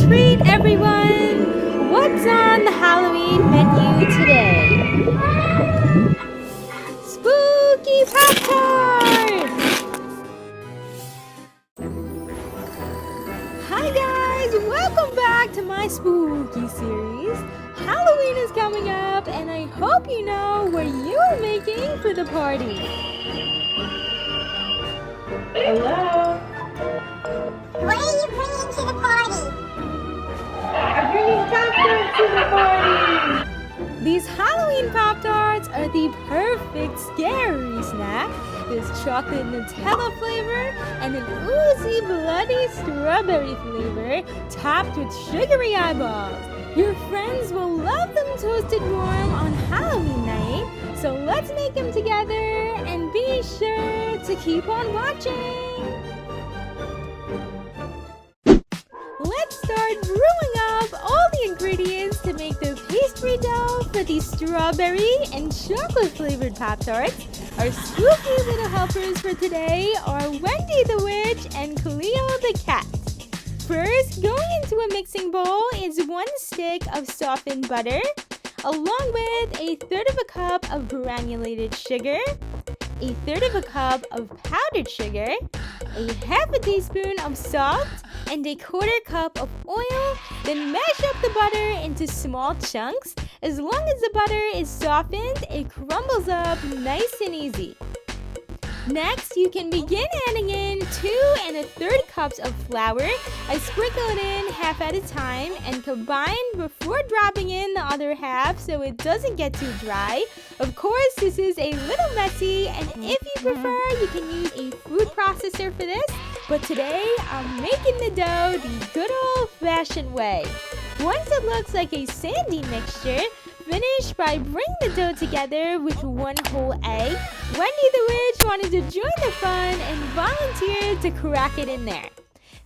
treat, everyone! What's on the Halloween menu today? Spooky Pop-Tarts! Hi guys! Welcome back to my spooky series. Halloween is coming up and I hope you know what you're making for the party. Hello? What are you bringing to the party? I'm bringing Pop-Tarts to the party! These Halloween Pop-Tarts are the perfect scary snack. There's chocolate Nutella flavor and an oozy bloody strawberry flavor topped with sugary eyeballs. Your friends will love them toasted warm on Halloween night, so let's make them together and be sure to keep on watching. Let's start brewing up all the ingredients to make the pastry dough for these strawberry and chocolate flavored Pop-Tarts. Our spooky little helpers for today are Wendy the Witch and Cleo the Cat. First, going into a mixing bowl is 1 stick of softened butter, along with a 1/3 of a cup of granulated sugar, a 1/3 of a cup of powdered sugar, a 1/2 teaspoon of salt, and a 1/4 cup of oil. Then mash up the butter into small chunks. As long as the butter is softened, it crumbles up nice and easy. Next, you can begin adding in 2 1/3 cups of flour. I sprinkle it in half at a time and combine before dropping in the other half so it doesn't get too dry. Of course, this is a little messy, and if you prefer, you can use a food processor for this. But today, I'm making the dough the good old-fashioned way. Once it looks like a sandy mixture, finish by bringing the dough together with 1 whole egg. Wendy the Witch wanted to join the fun and volunteered to crack it in there.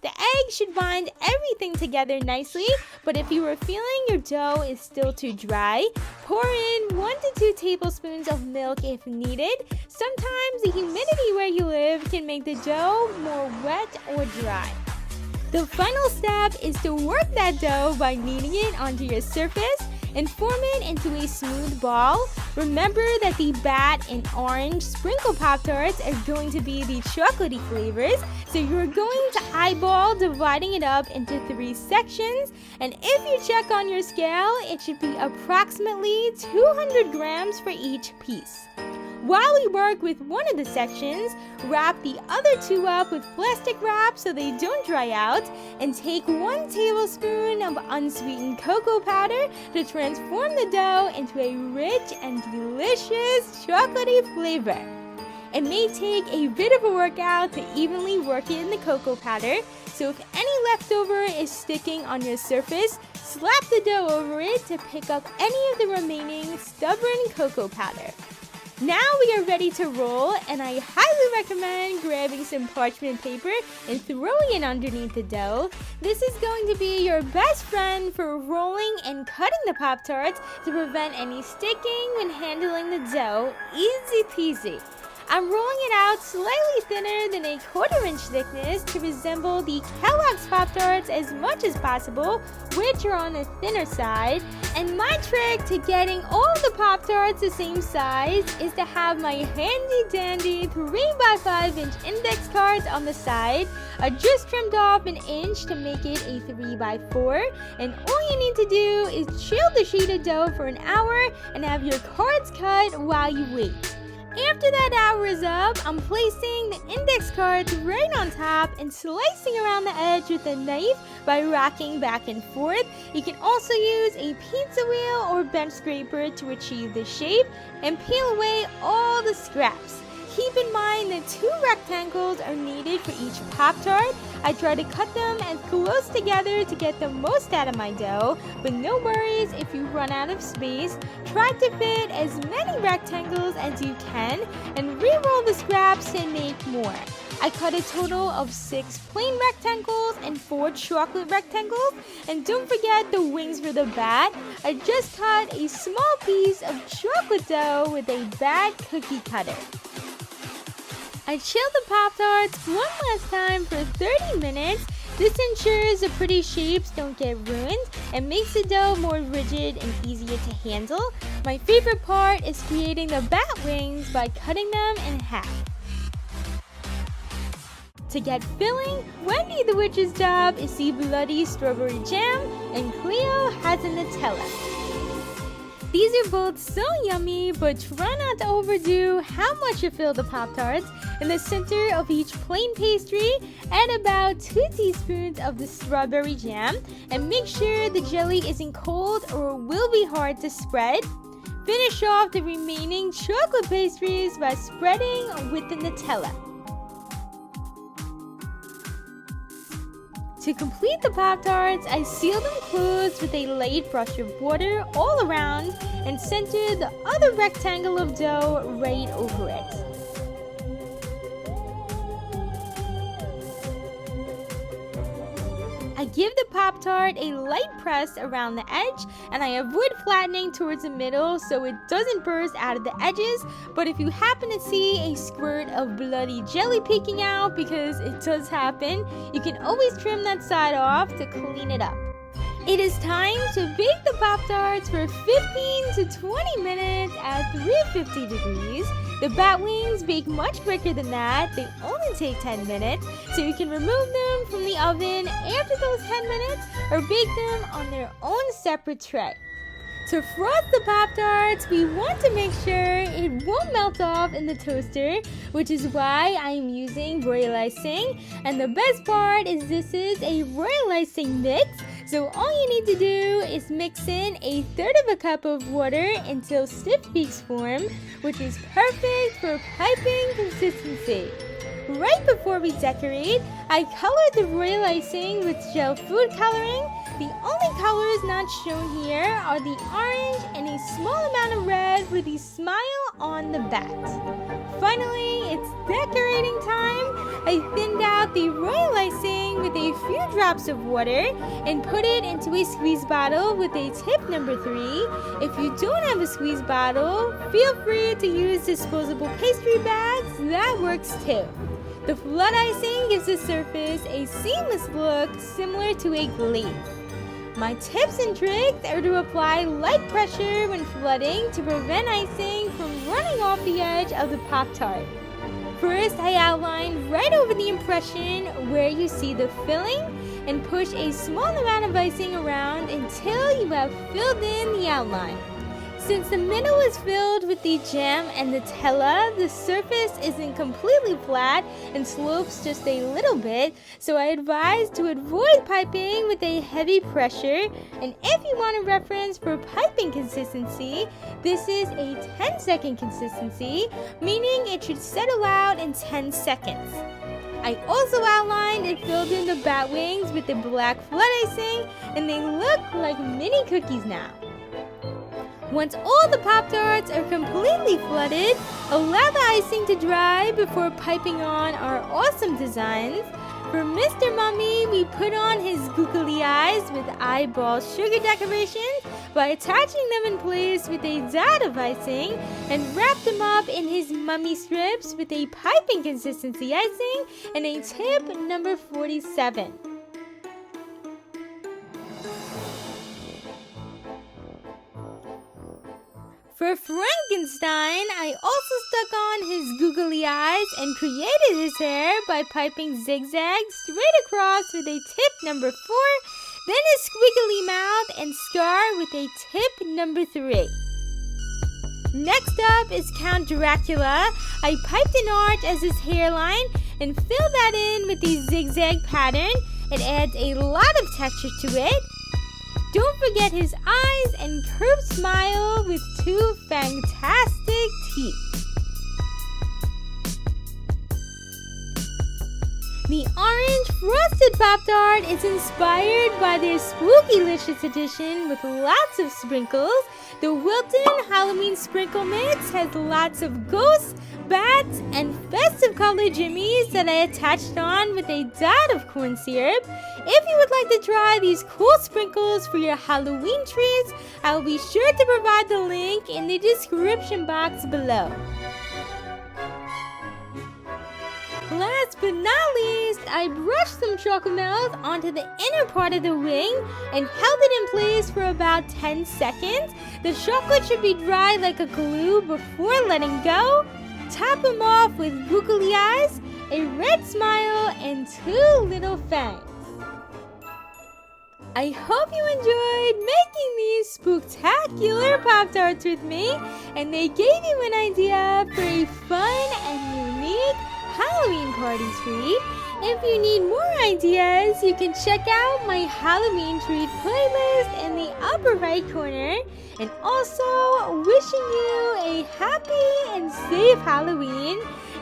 The egg should bind everything together nicely, but if you are feeling your dough is still too dry, pour in 1 to 2 tablespoons of milk if needed. Sometimes the humidity where you live can make the dough more wet or dry. The final step is to work that dough by kneading it onto your surface and form it into a smooth ball. Remember that the bat and orange sprinkle Pop-Tarts are going to be the chocolatey flavors, so you're going to eyeball dividing it up into 3 sections, and if you check on your scale, it should be approximately 200 grams for each piece. While we work with one of the sections, wrap the other 2 up with plastic wrap so they don't dry out, and take 1 tablespoon of unsweetened cocoa powder to transform the dough into a rich and delicious chocolatey flavor. It may take a bit of a workout to evenly work it in the cocoa powder, so if any leftover is sticking on your surface, slap the dough over it to pick up any of the remaining stubborn cocoa powder. Now we are ready to roll, and I highly recommend grabbing some parchment paper and throwing it underneath the dough. This is going to be your best friend for rolling and cutting the Pop-Tarts to prevent any sticking when handling the dough. Easy peasy. I'm rolling it out slightly thinner than a 1/4 inch thickness to resemble the Kellogg's Pop-Tarts as much as possible, which are on the thinner side. And my trick to getting all the Pop-Tarts the same size is to have my handy dandy 3x5 inch index cards on the side. I just trimmed off 1 inch to make it a 3x4, and all you need to do is chill the sheet of dough for an hour and have your cards cut while you wait. After that hour is up, I'm placing the index cards right on top and slicing around the edge with a knife by rocking back and forth. You can also use a pizza wheel or bench scraper to achieve this shape and peel away all the scraps. Keep in mind that 2 rectangles are needed for each Pop-Tart. I try to cut them as close together to get the most out of my dough, but no worries if you run out of space. Try to fit as many rectangles as you can and re-roll the scraps and make more. I cut a total of 6 plain rectangles and 4 chocolate rectangles, and don't forget the wings for the bat. I just cut a small piece of chocolate dough with a bat cookie cutter. I chilled the Pop-Tarts one last time for 30 minutes This ensures the pretty shapes don't get ruined and makes the dough more rigid and easier to handle. My favorite part is creating the bat wings by cutting them in half. To get filling, Wendy the Witch's job is the bloody strawberry jam, and Cleo has a Nutella. These are both so yummy, but try not to overdo how much you fill the Pop-Tarts. In the center of each plain pastry, add about 2 teaspoons of the strawberry jam, and make sure the jelly isn't cold or it will be hard to spread. Finish off the remaining chocolate pastries by spreading with the Nutella. To complete the Pop-Tarts, I seal them closed with a light brush of water all around and center the other rectangle of dough right over it. I give the Pop-Tart a light press around the edge, and I avoid flattening towards the middle so it doesn't burst out of the edges. But if you happen to see a squirt of bloody jelly peeking out, because it does happen, you can always trim that side off to clean it up. It is time to bake the Pop-Tarts for 15 to 20 minutes at 350 degrees. The bat wings bake much quicker than that. They only take 10 minutes, so you can remove them from the oven after those 10 minutes or bake them on their own separate tray. To frost the Pop-Tarts, we want to make sure it won't melt off in the toaster, which is why I'm using royal icing. And the best part is this is a royal icing mix, so all you need to do is mix in 1/3 cup of water until stiff peaks form, which is perfect for piping consistency. Right before we decorate, I colored the royal icing with gel food coloring. The only colors not shown here are the orange and a small amount of red with a smile on the bat. Finally, it's decorating time. I thinned out the royal icing with a few drops of water and put it into a squeeze bottle with a tip number 3. If you don't have a squeeze bottle, feel free to use disposable pastry bags. That works too. The flood icing gives the surface a seamless look similar to a glaze. My tips and tricks are to apply light pressure when flooding to prevent icing from running off the edge of the Pop-Tart. First, I outline right over the impression where you see the filling and push a small amount of icing around until you have filled in the outline. Since the middle is filled with the jam and Nutella, the surface isn't completely flat and slopes just a little bit, so I advise to avoid piping with a heavy pressure. And if you want a reference for piping consistency, this is a 10-second consistency, meaning it should settle out in 10 seconds. I also outlined and filled in the bat wings with the black flood icing, and they look like mini cookies now. Once all the Pop-Tarts are completely flooded, allow the icing to dry before piping on our awesome designs. For Mr. Mummy, we put on his googly eyes with eyeball sugar decorations by attaching them in place with a dot of icing and wrap them up in his mummy strips with a piping consistency icing and a tip number 47. For Frankenstein, I also stuck on his googly eyes and created his hair by piping zigzags straight across with a tip number 4, then his squiggly mouth and scar with a tip number 3. Next up is Count Dracula. I piped an arch as his hairline and filled that in with the zigzag pattern. It adds a lot of texture to it. Don't forget his eyes and curved smile with 2 fantastic teeth. The orange frosted Pop-Tart is inspired by their Spookylicious edition with lots of sprinkles. The Wilton Halloween sprinkle mix has lots of ghosts, bats, and festive colored jimmies that I attached on with a dot of corn syrup. If you would like to try these cool sprinkles for your Halloween treats, I'll be sure to provide the link in the description box below. Last last but not least, I brushed some chocolate melt onto the inner part of the wing and held it in place for about 10 seconds. The chocolate should be dry like a glue before letting go. Top them off with googly eyes, a red smile, and 2 little fangs. I hope you enjoyed making these spooktacular Pop-Tarts with me, and they gave you an idea for a fun and unique Halloween party treat. If you need more ideas, you can check out my Halloween treat playlist in the upper right corner. And also, wishing you a happy and safe Halloween.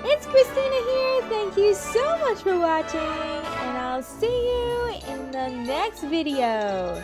It's Christina here. Thank you so much for watching, and I'll see you in the next video.